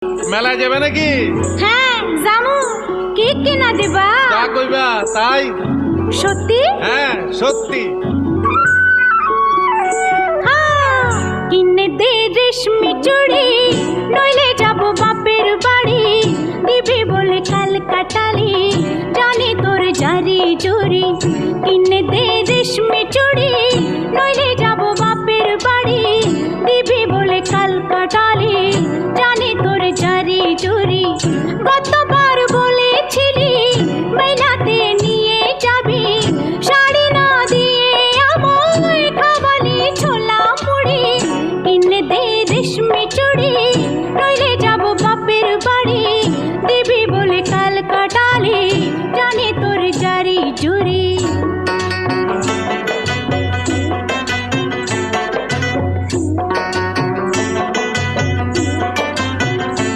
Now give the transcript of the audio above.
মেলায় যাবে নাকি? হ্যাঁ জামু। কি কিনা দিবা? যা কইবা তাই। সত্যি? হ্যাঁ সত্যি। কিনে দে রেশমি চুড়ি, নইলে যাব বাপের বাড়ি। দিবি বলে কাল কাটালি, জানি তোর জারি জুরি। কিনে দে রেশমি চুড়ি, নইলে যাব বাপের বাড়ি। দিবি বলে কাল কাটালি, জানি তোর জারি জুরি। গতবার বলেছিলি মেলাতে নিয়ে যাবি, শাড়ি না দিয়ে আমায় খাওয়ালি ছোলা মুড়ি। কিনে দে রেশমি চুড়ি, নইলে যাব বাপের বাড়ি। দিবি বলে কাল কাটালি,